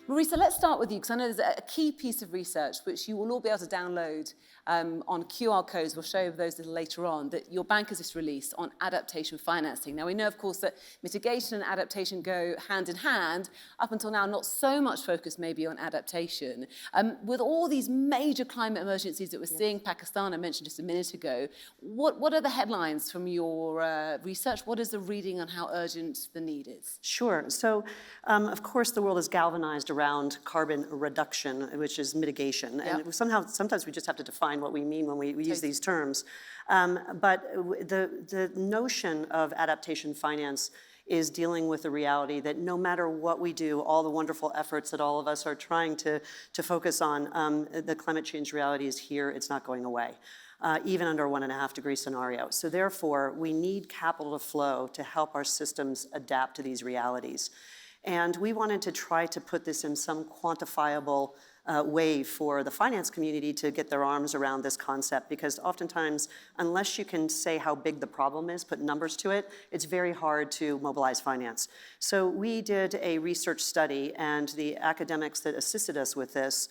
Marisa, let's start with you, because I know there's a key piece of research which you will all be able to download on QR codes. We'll show you those a little later on, that your bank has just released on adaptation financing. Now, we know, of course, that mitigation and adaptation go hand in hand. Up until now, not so much focus maybe on adaptation. With all these major climate emergencies that we're seeing, Pakistan, I mentioned just a minute ago, what are the headlines from your research? What is the reading on how urgent the need is? Sure. So, of course, the world is galvanized around carbon reduction, which is mitigation. Yep. And sometimes we just have to define what we mean when we use these terms. But the notion of adaptation finance is dealing with the reality that no matter what we do, all the wonderful efforts that all of us are trying to focus on, the climate change reality is here, it's not going away. Even under a 1.5 degree scenario. So therefore, we need capital to flow to help our systems adapt to these realities. And we wanted to try to put this in some quantifiable way for the finance community to get their arms around this concept, because oftentimes, unless you can say how big the problem is, put numbers to it, it's very hard to mobilize finance. So we did a research study, and the academics that assisted us with this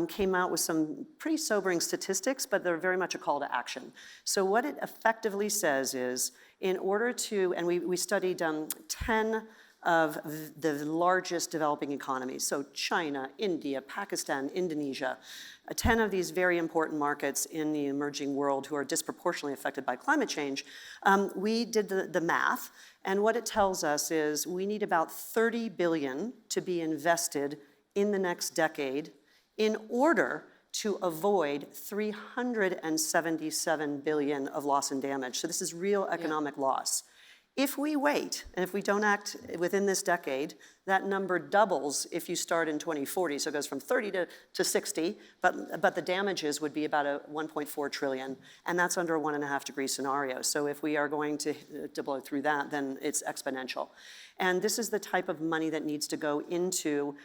came out with some pretty sobering statistics, but they're very much a call to action. So what it effectively says is, in order to, and we studied 10 of the largest developing economies, so China, India, Pakistan, Indonesia, 10 of these very important markets in the emerging world who are disproportionately affected by climate change. We did the math, and what it tells us is we need about $30 billion to be invested in the next decade in order to avoid $377 billion of loss and damage. So this is real economic loss. If we wait, and if we don't act within this decade, that number doubles if you start in 2040. So it goes from 30 to 60, but the damages would be about a 1.4 trillion, and that's under a 1.5 degree scenario. So if we are going to blow through that, then it's exponential. And this is the type of money that needs to go into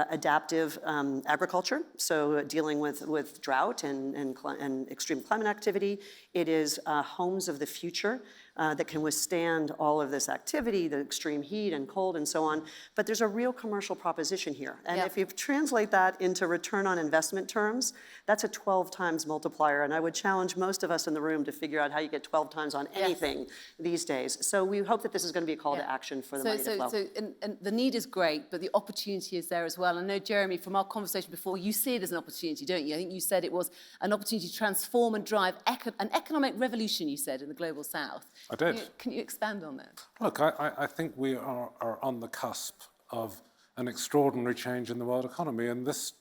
adaptive agriculture, so dealing with drought and extreme climate activity. It is homes of the future that can withstand all of this activity, the extreme heat and cold and so on. But there's a real commercial proposition here. And if you translate that into return on investment terms, that's a 12 times multiplier. And I would challenge most of us in the room to figure out how you get 12 times on anything these days. So we hope that this is going to be a call to action for the money to flow. And the need is great, but the opportunity is there as well. I know, Jeremy, from our conversation before, you see it as an opportunity, don't you? I think you said it was an opportunity to transform and drive an economic revolution, you said, in the Global South. I did. Can you expand on that? Look, I think we are on the cusp of an extraordinary change in the world economy, and this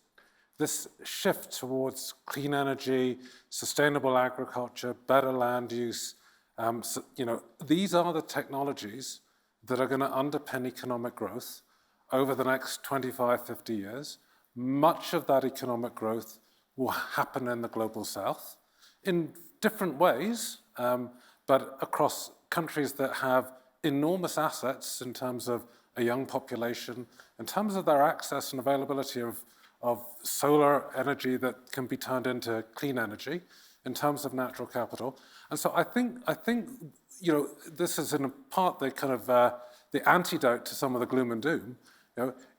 shift towards clean energy, sustainable agriculture, better land use, these are the technologies that are going to underpin economic growth over the next 25, 50 years. Much of that economic growth will happen in the Global South in different ways, but across countries that have enormous assets in terms of a young population, in terms of their access and availability of solar energy that can be turned into clean energy, in terms of natural capital. And so I think this is in part the kind of the antidote to some of the gloom and doom.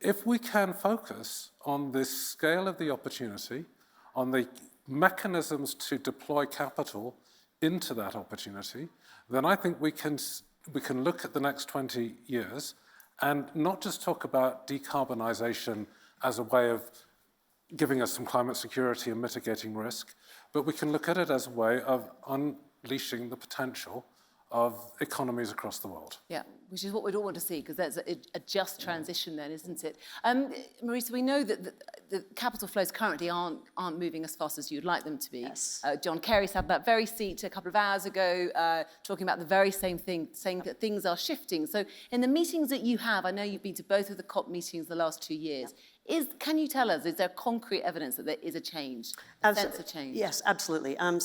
If we can focus on the scale of the opportunity, on the mechanisms to deploy capital into that opportunity, then I think we can look at the next 20 years and not just talk about decarbonization as a way of giving us some climate security and mitigating risk, but we can look at it as a way of unleashing the potential of economies across the world. Yeah, which is what we'd all want to see, because there's a just transition then, isn't it? Marisa, we know that the capital flows currently aren't moving as fast as you'd like them to be. Yes. John Kerry sat that very seat a couple of hours ago, talking about the very same thing, saying that things are shifting. So in the meetings that you have, I know you've been to both of the COP meetings the last 2 years. Can you tell us, is there concrete evidence that there is a change, a sense of change? Yes, absolutely. And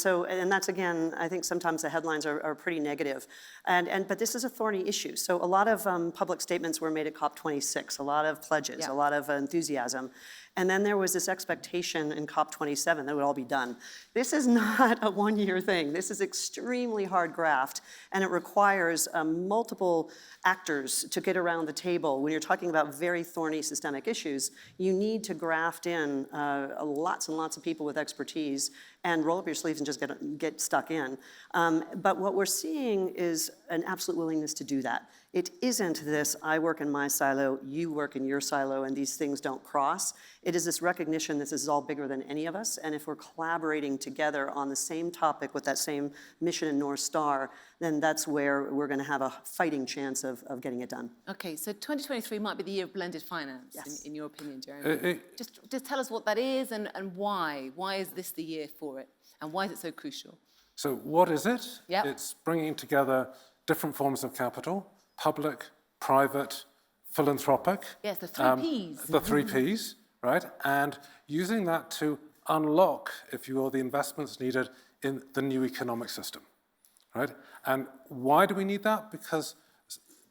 that's, again, I think sometimes the headlines are pretty negative. But this is a thorny issue. So a lot of public statements were made at COP26, a lot of pledges, a lot of enthusiasm. And then there was this expectation in COP27 that it would all be done. This is not a one-year thing. This is extremely hard graft, and it requires multiple actors to get around the table. When you're talking about very thorny systemic issues, you need to graft in lots and lots of people with expertise and roll up your sleeves and just get stuck in. But what we're seeing is an absolute willingness to do that. It isn't this, I work in my silo, you work in your silo, and these things don't cross. It is this recognition that this is all bigger than any of us, and if we're collaborating together on the same topic with that same mission and North Star, then that's where we're going to have a fighting chance of getting it done. Okay, so 2023 might be the year of blended finance, Yes. in your opinion, Jeremy. Just tell us what that is and why. Why is this the year for it? And why is it so crucial? So what is it? Yep. It's bringing together different forms of capital: public, private, philanthropic. Yes, the three Ps. The three Ps, right? And using that to unlock, if you will, the investments needed in the new economic system, right? And why do we need that? Because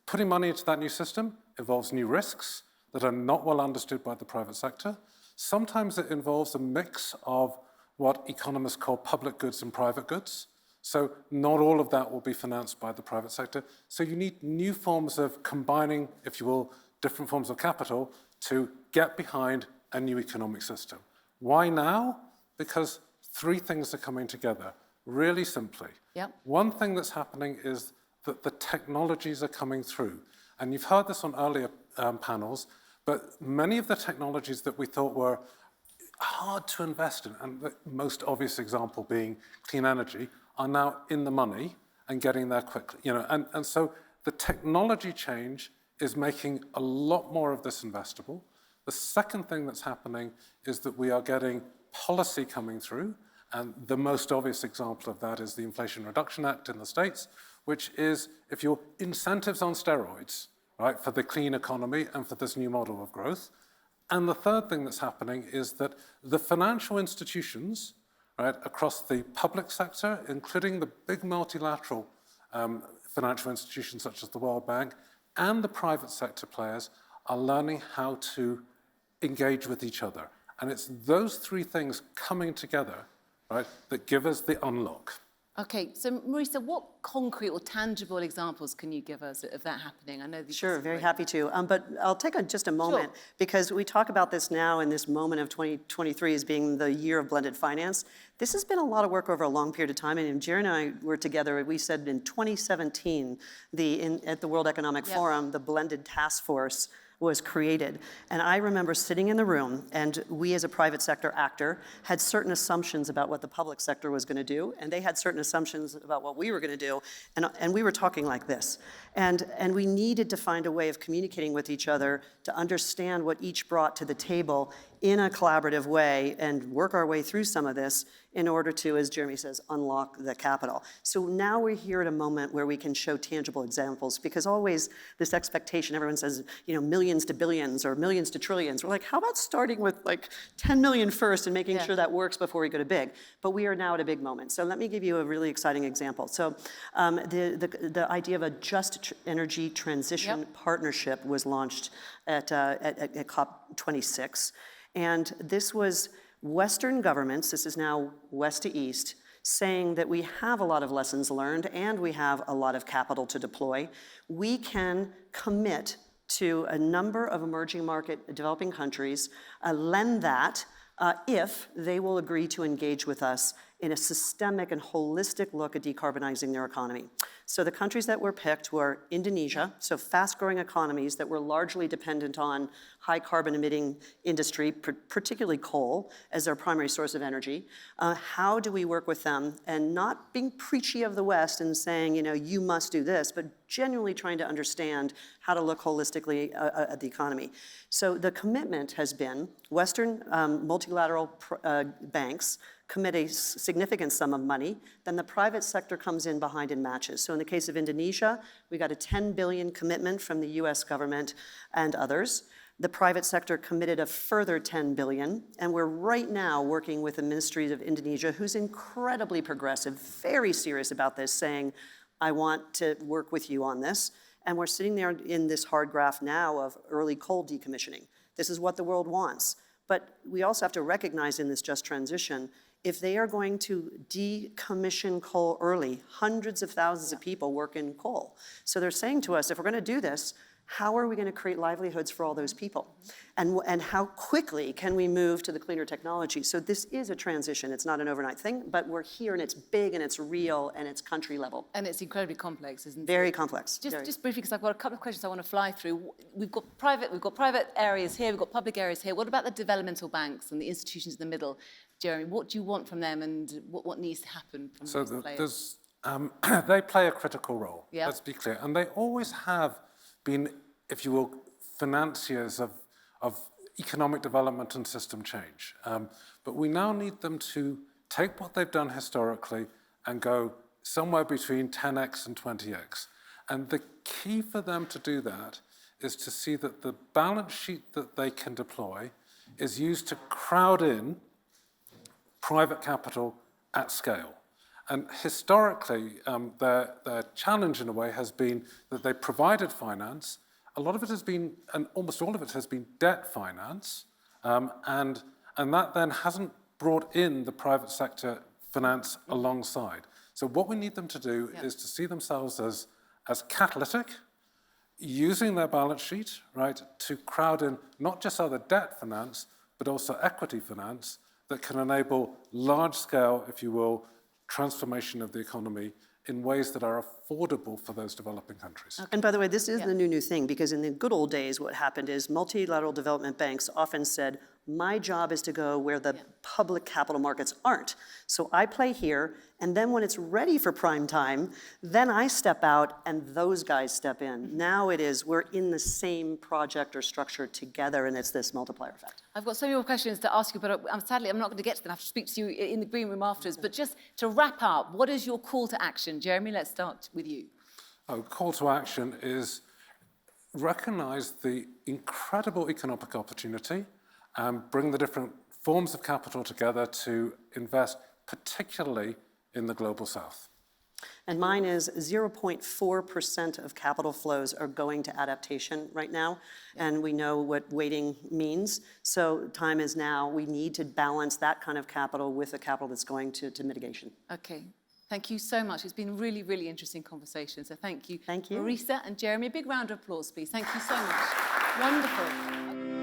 putting money into that new system involves new risks that are not well understood by the private sector. Sometimes it involves a mix of what economists call public goods and private goods. So not all of that will be financed by the private sector. So you need new forms of combining, if you will, different forms of capital to get behind a new economic system. Why now? Because three things are coming together, really simply. Yep. One thing that's happening is that the technologies are coming through. And you've heard this on earlier panels, but many of the technologies that we thought were hard to invest in, and the most obvious example being clean energy, are now in the money and getting there quickly. And so the technology change is making a lot more of this investable. The second thing that's happening is that we are getting policy coming through, and the most obvious example of that is the Inflation Reduction Act in the States, which is, if you're incentives on steroids, right, for the clean economy and for this new model of growth. And the third thing that's happening is that the financial institutions, right, across the public sector, including the big multilateral financial institutions such as the World Bank, and the private sector players are learning how to engage with each other. And it's those three things coming together, right, that give us the unlock. Okay, so Marisa, what concrete or tangible examples can you give us of that happening? I know these. Sure, very happy to. But I'll take just a moment, because we talk about this now in this moment of 2023 as being the year of blended finance. This has been a lot of work over a long period of time. And Jerry and I were together, we said in 2017, at the World Economic Forum, the blended task force was created. And I remember sitting in the room, and we as a private sector actor had certain assumptions about what the public sector was going to do, and they had certain assumptions about what we were going to do, and we were talking like this. And we needed to find a way of communicating with each other to understand what each brought to the table in a collaborative way and work our way through some of this in order to, as Jeremy says, unlock the capital. So now we're here at a moment where we can show tangible examples, because always this expectation, everyone says, millions to billions or millions to trillions. We're like, how about starting with like 10 million first and making sure that works before we go to big? But we are now at a big moment. So let me give you a really exciting example. So the idea of a just energy transition partnership was launched at COP26. And this was Western governments, this is now west to east, saying that we have a lot of lessons learned and we have a lot of capital to deploy. We can commit to a number of emerging market developing countries, lend that if they will agree to engage with us in a systemic and holistic look at decarbonizing their economy. So the countries that were picked were Indonesia, so fast-growing economies that were largely dependent on high carbon emitting industry, particularly coal, as their primary source of energy. How do we work with them, and not being preachy of the West and saying, you must do this, but genuinely trying to understand how to look holistically at the economy. So the commitment has been Western multilateral banks commit a significant sum of money, then the private sector comes in behind and matches. So in the case of Indonesia, we got a 10 billion commitment from the US government and others. The private sector committed a further 10 billion, and we're right now working with the Ministry of Indonesia, who's incredibly progressive, very serious about this, saying, I want to work with you on this. And we're sitting there in this hard graph now of early coal decommissioning. This is what the world wants. But we also have to recognize in this just transition, if they are going to decommission coal early, hundreds of thousands of people work in coal. So they're saying to us, if we're going to do this, how are we going to create livelihoods for all those people? And how quickly can we move to the cleaner technology? So this is a transition. It's not an overnight thing, but we're here and it's big and it's real and it's country level. And it's incredibly complex, isn't it? Very complex. Just briefly, because I've got a couple of questions I want to fly through. We've got private areas here, we've got public areas here. What about the developmental banks and the institutions in the middle? Jeremy, what do you want from them and what needs to happen from those players? They play a critical role, Yeah. let's be clear. And they always have been, if you will, financiers of economic development and system change. But we now need them to take what they've done historically and go somewhere between 10x and 20x. And the key for them to do that is to see that the balance sheet that they can deploy is used to crowd in private capital at scale. And historically, their challenge in a way has been that they provided finance. A lot of it has been, and almost all of it has been debt finance, and that then hasn't brought in the private sector finance alongside. So what we need them to do is to see themselves as catalytic, using their balance sheet, right, to crowd in not just other debt finance, but also equity finance that can enable large-scale, if you will, transformation of the economy in ways that are affordable for those developing countries. And by the way, this is the new thing, because in the good old days, what happened is multilateral development banks often said, my job is to go where the public capital markets aren't. So I play here, and then when it's ready for prime time, then I step out and those guys step in. Now it is, we're in the same project or structure together, and it's this multiplier effect. I've got so many more questions to ask you, but sadly I'm not going to get to them. I have to speak to you in the green room afterwards. But just to wrap up, what is your call to action? Jeremy, let's start with you. Our call to action is recognize the incredible economic opportunity and bring the different forms of capital together to invest particularly in the global south. And mine is 0.4% of capital flows are going to adaptation right now, and we know what waiting means. So time is now. We need to balance that kind of capital with the capital that's going to mitigation. Okay. Thank you so much. It's been a really, really interesting conversation. So thank you. Thank you. Marisa and Jeremy, a big round of applause, please. Thank you so much. Wonderful.